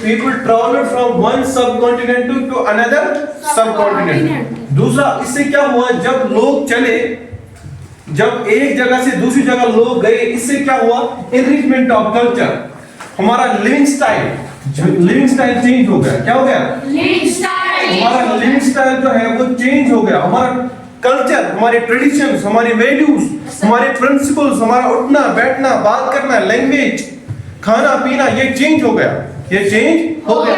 people traveled from one subcontinent to another subcontinent. दूसरा, इससे क्या हुआ, जब लोग चले, जब एक जगह से दूसरी जगह लोग गए, इससे क्या हुआ, एनरिचमेंट ऑफ कल्चर, हमारा लिविंग स्टाइल चेंज हो गया. क्या हो गया? Living style. हमारा लिविंग स्टाइल जो है वो चेंज हो गया. हमारा कल्चर, हमारे ट्रेडिशंस, हमारे वैल्यूज, हमारे प्रिंसिपल्स, हमारा उठना बैठना, बात करना, लैंग्वेज, खाना पीना, ये चेंज हो गया. ये चेंज हो गया.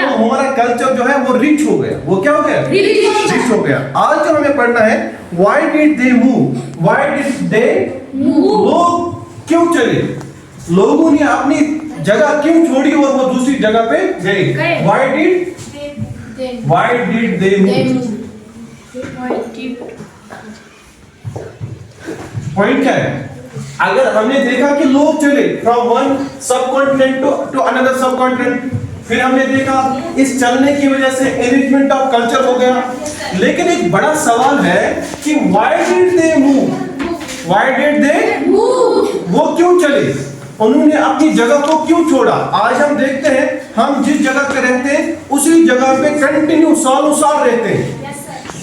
तो हमारा कल्चर जो है वो रिच हो गया. वो क्या हो गया? रिच हो गया. आज जो हमें पढ़ना है, why did they move, why did they move, लोग क्यों चले, लोगों ने अपनी जगह क्यों छोड़ी और वो दूसरी जगह पे गए. Why did they move. Point क्या है? अगर हमने देखा कि लोग चले from one subcontinent to another subcontinent, फिर हमने देखा इस चलने की वजह से एनरिचमेंट ऑफ कल्चर हो गया. लेकिन एक बड़ा सवाल है कि why did they move, why did they move, वो क्यों चले, उन्होंने अपनी जगह को क्यों छोड़ा. आज हम देखते हैं, हम जिस जगह पे रहते हैं उसी जगह पे कंटिन्यू सालों साल रहते हैं,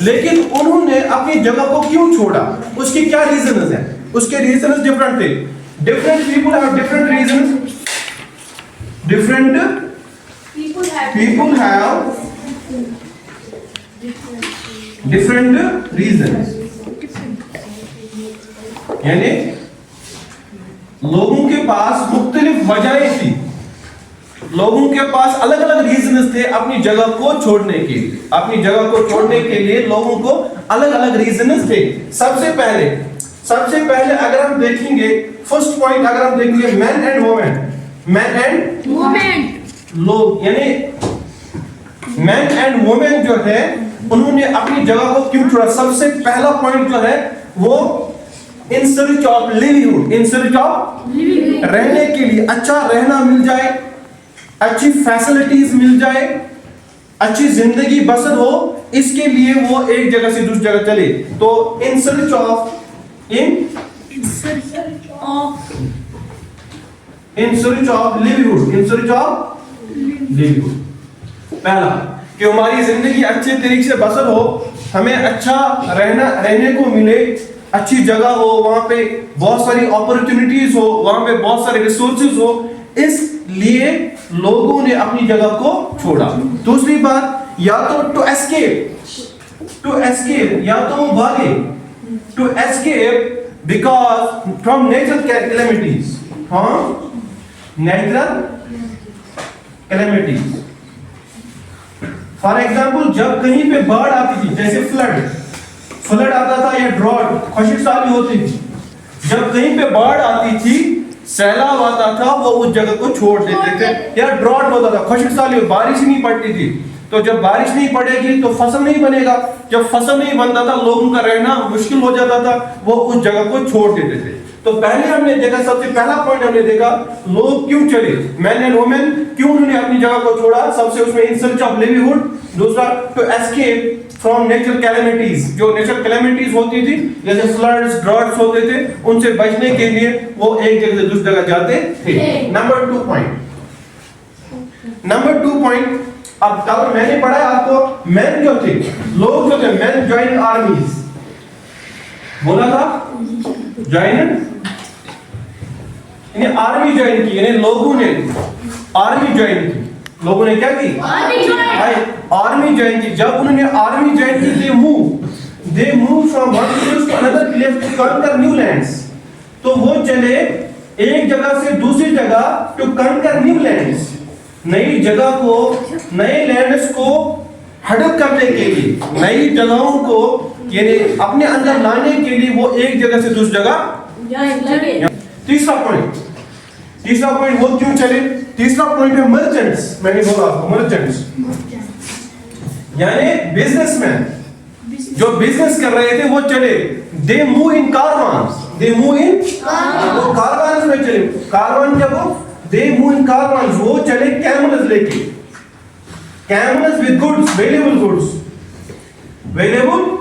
लेकिन उन्होंने अपनी जगह को क्यों छोड़ा, उसके क्या रीजंस हैं. उसके रीजंस डिफरेंट थे. Different people have different reasons. Different people have different reasons. यानी लोगों के पास मुख्तलिफ वजहें थी, लोगों के पास अलग अलग रीजंस थे अपनी जगह को छोड़ने के लिए. अपनी जगह को छोड़ने के लिए लोगों को अलग अलग रीजंस थे. सबसे पहले अगर हम देखेंगे, फर्स्ट पॉइंट अगर हम देखेंगे, मैन एंड वुमेन, लोग यानी मैन एंड वुमेन जो है उन्होंने अपनी जगह को क्यों छोड़ा. सबसे पहला पॉइंट जो है वो इन search of livelihood, in search of रहने के लिए, अच्छा रहना मिल जाए, अच्छी फैसिलिटीज मिल जाए, अच्छी जिंदगी बसर हो, इसके लिए वो एक जगह से दूसरी जगह चले. तो इन सर्च ऑफ लिवलीहुड. पहला कि हमारी जिंदगी अच्छे तरीके से बसर हो, हमें अच्छा रहने को मिले, अच्छी जगह हो, वहां पे बहुत सारी अपॉर्चुनिटीज हो, वहां पे बहुत सारे रिसोर्सेज हो, इसलिए लोगों ने अपनी जगह को छोड़ा. दूसरी बात, या तो टू एस्केप, या तो वो भागे, to escape because from natural calamities, natural calamities. For example, जब कहीं पे बाढ़ आती थी, जैसे फ्लड आता था या ड्रॉट, खुशकसाली होती थी, जब कहीं पे बाढ़ आती थी, सैलाब आता था, वो उस जगह को छोड़ देते थे. या ड्रॉट होता था, खुशकसाली, बारिश नहीं पड़ती थी, तो जब बारिश नहीं पड़ेगी तो फसल नहीं बनेगा, जब फसल नहीं बनता था लोगों का रहना मुश्किल हो जाता था, वो उस जगह को छोड़ देते थे. तो पहले हमने देखा, सबसे पहला पॉइंट हमने देखा, लोग क्यों चले, मैन एंड वुमेन क्यों उन्होंने अपनी जगह को छोड़ा. सबसे उसमें इन सर्च ऑफ लिवलीहुड. दूसरा, to escape from natural calamities, जो नेचुरल कैलेमिटीज होती थी, जैसे फ्लड्स, ड्रॉट्स होते थे, उनसे बचने के लिए वो एक जगह से दूसरी जगह जाते थे. नंबर टू पॉइंट, अब कल मैंने पढ़ा आपको, मैन जो थे, लोग जो थे, मैन ज्वाइन आर्मीज, बोला था ज्वाइन, आर्मी ज्वाइन की, यानी लोगों ने आर्मी ज्वाइन की. लोगों ने क्या की? आर्मी ज्वाइन की. जब उन्होंने आर्मी ज्वाइन की, they move from one place to another place to conquer new lands. तो वो चले एक जगह से दूसरी जगह टू कॉन्कर न्यू लैंड्स, नई जगह को, नए लैंड्स को हड़प करने के लिए, नई जगहों को यानी अपने अंदर लाने के लिए वो एक जगह से दूसरी जगह. तीसरा पॉइंट वो क्यों चले. तीसरा पॉइंट है मर्चेंट्स. मैंने बोला आपको मर्चेंट्स यानी बिजनेसमैन, जो बिजनेस कर रहे थे वो चले. दे मूव इन कारवान्स, वो कारवान्स में चले. कारवान क्या, वो दे मूव इन कारवान्स, वो चले कैमल्स लेके, कैमल्स विद गुड्स, वेलेबल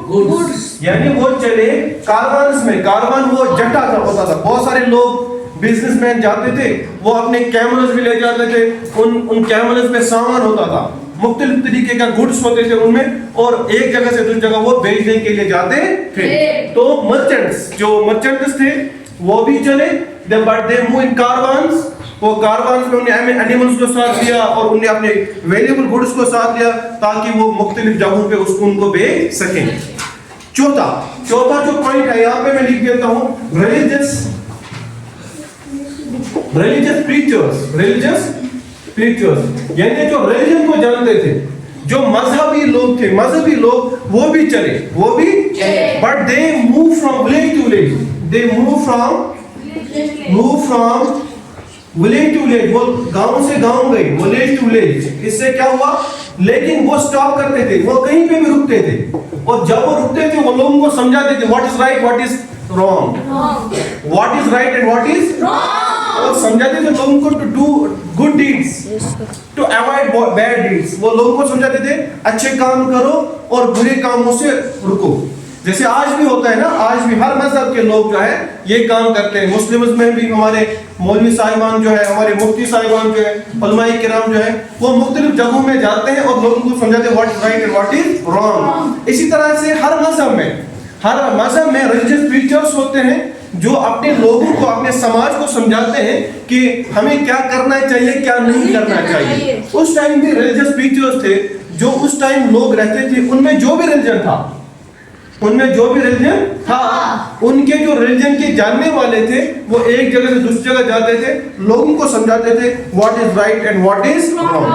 गुड्स, यानी वो चले कारवान्स में. कारवान वो जट्टा होता था, बहुत सारे लोग बिजनेसमैन जाते थे, वो अपने कैमल्स भी ले जाते थे, उन कैमल्स पे सामान होता था, मुख्तलिफ तरीके का गुड्स होते थे उनमें, और एक जगह से दूसरी जगह वो भेजने के लिए जाते थे। तो मर्चेंट्स, जो मर्चेंट्स थे वो भी चले, बट दे मूव इन कारवांस, वो कारवांस में उन्हें एनिमल्स को साथ लिया और उन्हें अपने वैल्यूएबल गुड्स को साथ लिया ताकि वो मुख्तलिफ जगहों पे उसको उनको भेज सकें। चौथा जो पॉइंट है यहाँ पे मैं लिख देता हूँ, रिलीजियस प्रीचर्स, यानी जो रिलीजन को जानते थे, जो मजहबी लोग वो भी चले, but they move from village to village, village to village, वो गांव से गांव गए, विलेज टू विलेज। इससे क्या हुआ, लेकिन वो स्टॉप करते थे, वो कहीं पे भी रुकते थे, और जब वो रुकते थे वो लोगों को समझाते थे what is right, what is wrong, what is right and what is wrong, और समझाते थे लोगों को to do good deeds, to avoid bad deeds. वो लोगों को समझाते थे अच्छे काम करो और बुरे कामों से रुको। जैसे आज भी होता है ना, आज भी हर मजहब के लोग जो है ये काम करते हैं। मुस्लिम्स में भी हमारे मौलवी साहिबान जो है, हमारे मुफ्ती साहिबान जो है, उलमाए किराम जो है, वो मुख्तलिफ जगहों में जाते हैं और लोगों को समझाते हैं what is right and what is wrong. इसी तरह से हर मजहब में रिलीजियस प्रीचर्स होते हैं जो अपने लोगों को, अपने समाज को समझाते हैं कि हमें क्या करना चाहिए, क्या नहीं करना चाहिए। उस टाइम भी रिलीजियस प्रीचर्स थे, जो उस टाइम लोग रहते थे, उनमें जो भी रिलीजन था, उनके जो रिलीजन के जानने वाले थे, वो एक जगह से दूसरी जगह जाते थे, लोगों को समझाते थे what is right and what is wrong,